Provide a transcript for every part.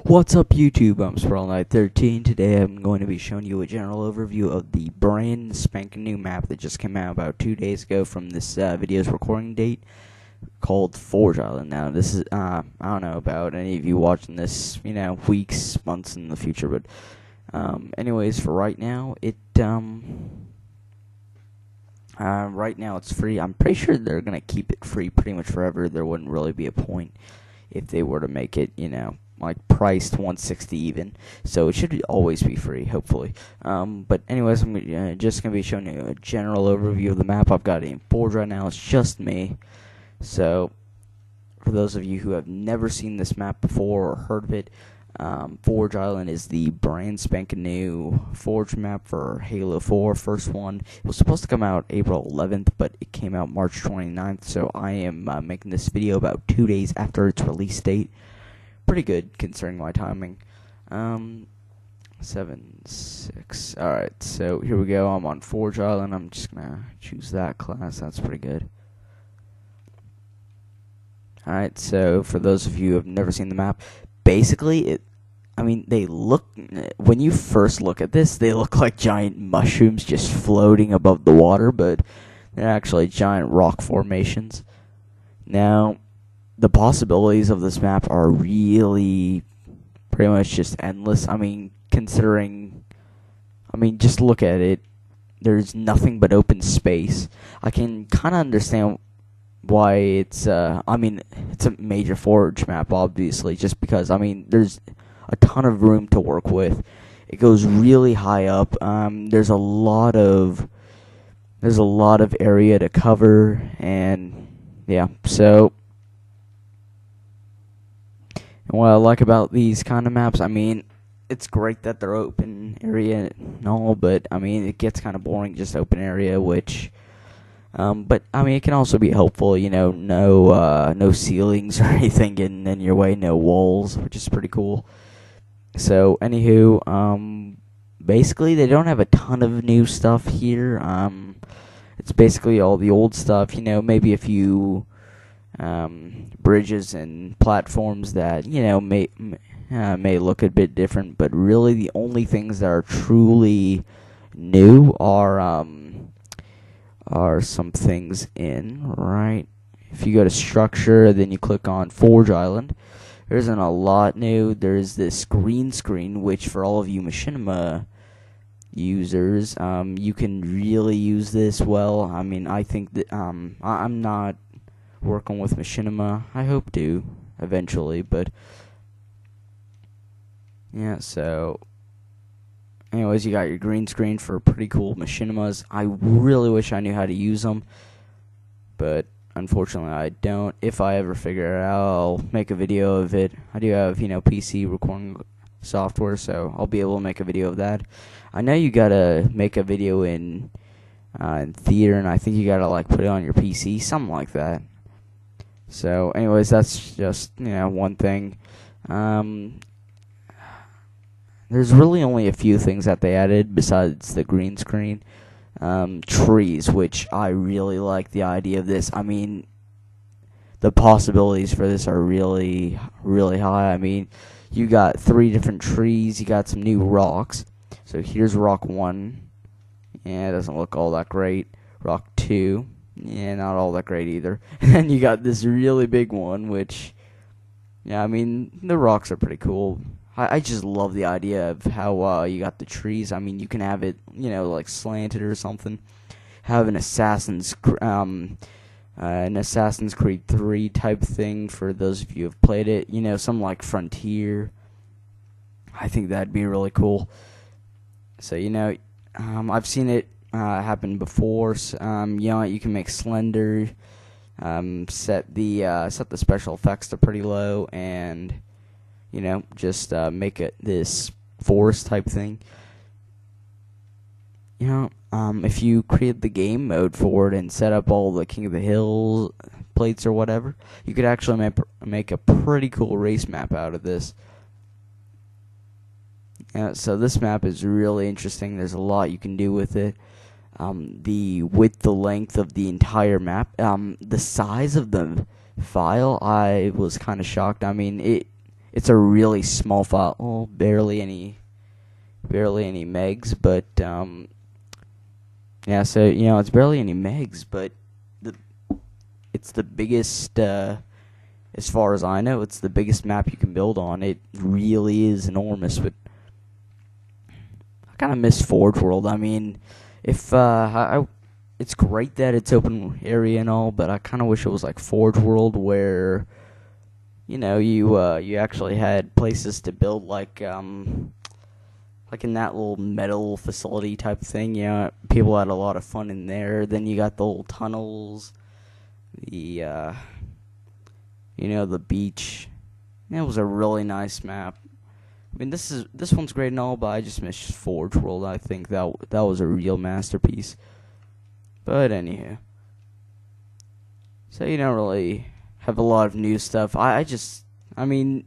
What's up YouTube, I'm SprawlKnight13. Today I'm going to be showing you a general overview of the brand spanking new map that just came out about 2 days ago from this video's recording date, called Forge Island. Now this is, I don't know about any of you watching this, weeks, months in the future, but anyways, for right now, right now it's free. I'm pretty sure they're going to keep it free pretty much forever. There wouldn't really be a point if they were to make it, like priced 160 even, so it should always be free, hopefully. But anyways, I'm just gonna be showing you a general overview of the map. I've got it in Forge right now. It's just me. So for those of you who have never seen this map before or heard of it, Forge Island is the brand spanking new Forge map for Halo 4. First one. It was supposed to come out April 11th, but it came out March 29th, so I am making this video about 2 days after its release date. Pretty good considering my timing. 7-6. Alright, so here we go. I'm on Forge Island. I'm just gonna choose that class. That's pretty good. Alright, so for those of you who have never seen the map, basically they look, when you first look at this, they look like giant mushrooms just floating above the water, but they're actually giant rock formations. Now, the possibilities of this map are really pretty much just endless. Just look at it. There's nothing but open space. I can kind of understand why it's a major Forge map, obviously, just because, there's a ton of room to work with. It goes really high up. There's a lot of area to cover, and yeah, so what I like about these kind of maps, it's great that they're open area and all, but it gets kind of boring just open area, which, but it can also be helpful, no ceilings or anything getting in your way, no walls, which is pretty cool. So, anywho, basically they don't have a ton of new stuff here. It's basically all the old stuff, maybe a few bridges and platforms that may look a bit different, but really the only things that are truly new are some things in right. If you go to structure, then you click on Forge Island, there isn't a lot new. There's this green screen, which for all of you Machinima users, you can really use this well. I think that I'm not working with Machinima. I hope to eventually, but yeah, so anyways, you got your green screen for pretty cool Machinimas. I really wish I knew how to use them, but unfortunately I don't. If I ever figure it out, I'll make a video of it. I do have, PC recording software, so I'll be able to make a video of that. I know you gotta make a video in theater, and I think you gotta put it on your PC, something like that. So, anyways, that's just, one thing. There's really only a few things that they added besides the green screen. Trees, which I really like the idea of this. The possibilities for this are really, really high. You got 3 different trees. You got some new rocks. So, here's rock 1. Yeah, it doesn't look all that great. Rock 2. Yeah, not all that great either. And then you got this really big one, which, yeah, the rocks are pretty cool. I just love the idea of how you got the trees. You can have it, slanted or something. Have an Assassin's Creed 3 type thing for those of you who have played it. Something like Frontier. I think that'd be really cool. So, I've seen it happen before. You can make Slender, set the special effects to pretty low, and just make it this forest type thing. If you create the game mode for it and set up all the King of the Hill plates or whatever, you could actually make a pretty cool race map out of this. So this map is really interesting. There's a lot you can do with it. The length of the entire map, the size of the file, I was kind of shocked. it's a really small file, well, barely any megs, but yeah, so it's barely any megs, but it's the biggest, as far as I know, it's the biggest map you can build on. It really is enormous, but I kind of miss Forge World. I mean, if it's great that it's open area and all, but I kind of wish it was like Forge World, where you actually had places to build, like in that little metal facility type thing. People had a lot of fun in there. Then you got the little tunnels, the the beach. It was a really nice map. I mean, this one's great and all, but I just miss Forge World. I think that was a real masterpiece. But anyhow, so you don't really have a lot of new stuff. I mean,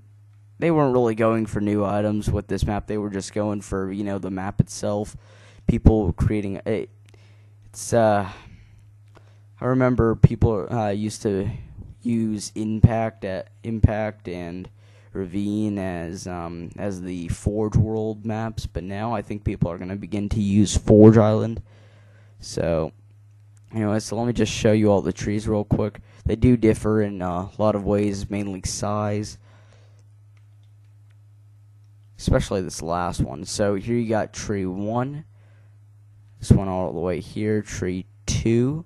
they weren't really going for new items with this map. They were just going for the map itself. People creating I remember people used to use Impact and Ravine as the Forge World maps, but now I think people are going to begin to use Forge Island. So anyway, so let me just show you all the trees real quick. They do differ in a lot of ways, mainly size, especially this last one. So here you got tree 1, this one all the way here, tree 2,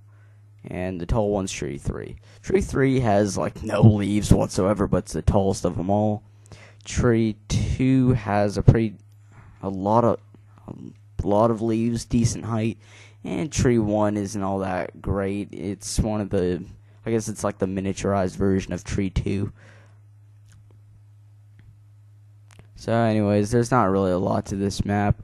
and the tall one's tree 3. Tree 3 has like no leaves whatsoever, but it's the tallest of them all. Tree 2 has a lot of leaves, decent height, and tree 1 isn't all that great. It's one of the, I guess it's like the miniaturized version of tree 2. So anyways, there's not really a lot to this map.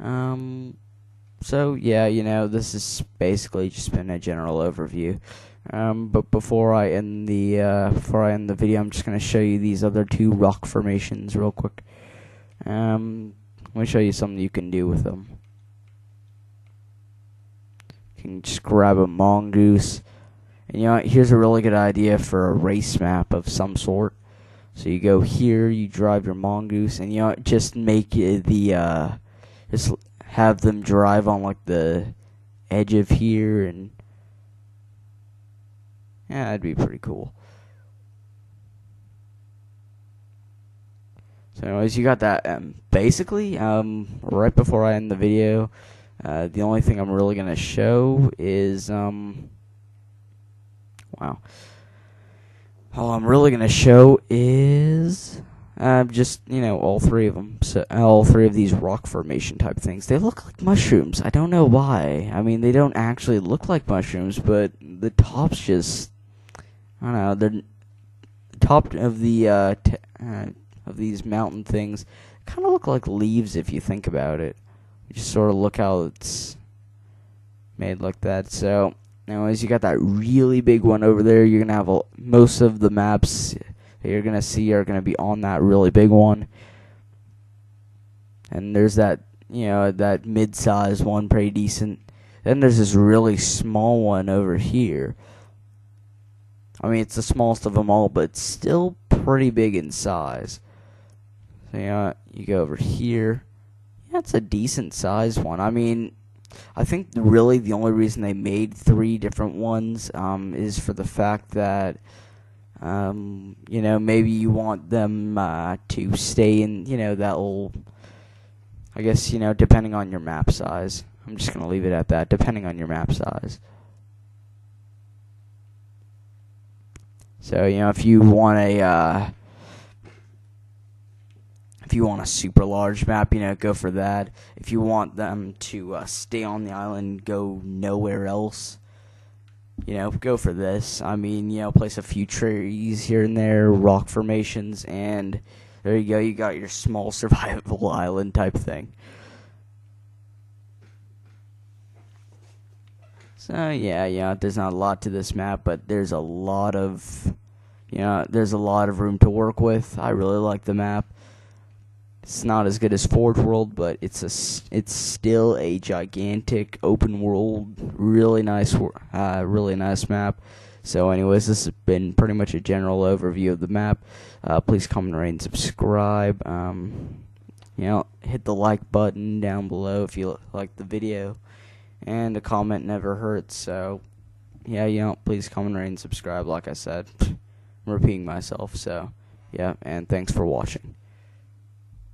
So yeah, this has basically just been a general overview. But before I end the video, I'm just gonna show you these other 2 rock formations real quick. Let me show you something you can do with them. You can just grab a mongoose, and here's a really good idea for a race map of some sort. So you go here, you drive your mongoose, and just make just have them drive on like the edge of here, and yeah, that'd be pretty cool. So anyways, you got that. Basically, right before I end the video, the only thing I'm really gonna show is wow. All I'm really gonna show is just all 3 of them. So all 3 of these rock formation type things. They look like mushrooms. I don't know why. I mean, they don't actually look like mushrooms, but the tops just, I don't know. The top of the of these mountain things kind of look like leaves if you think about it. You just sort of look how it's made like that. So anyways, you got that really big one over there. You're gonna have most of the maps that you're gonna see are gonna be on that really big one. And there's that that mid-sized one, pretty decent. Then there's this really small one over here. I mean, it's the smallest of them all, but still pretty big in size. So you go over here. Yeah, it's a decent sized one. I mean, I think really the only reason they made 3 different ones is for the fact that maybe you want them to stay in that little, I guess depending on your map size. I'm just gonna leave it at that, depending on your map size. So if you want a super large map, go for that. If you want them to stay on the island, go nowhere else, go for this. I mean, place a few trees here and there, rock formations, and there you go. You got your small survival island type thing. So yeah, there's not a lot to this map, but there's a lot of room to work with. I really like the map. It's not as good as Forge World, but it's still a gigantic open world, really nice map. So anyways, this has been pretty much a general overview of the map. Please comment, rate, and subscribe. Hit the like button down below if you like the video, and a comment never hurts. So yeah, please comment, rate, and subscribe. Like I said, I'm repeating myself. So yeah, and thanks for watching.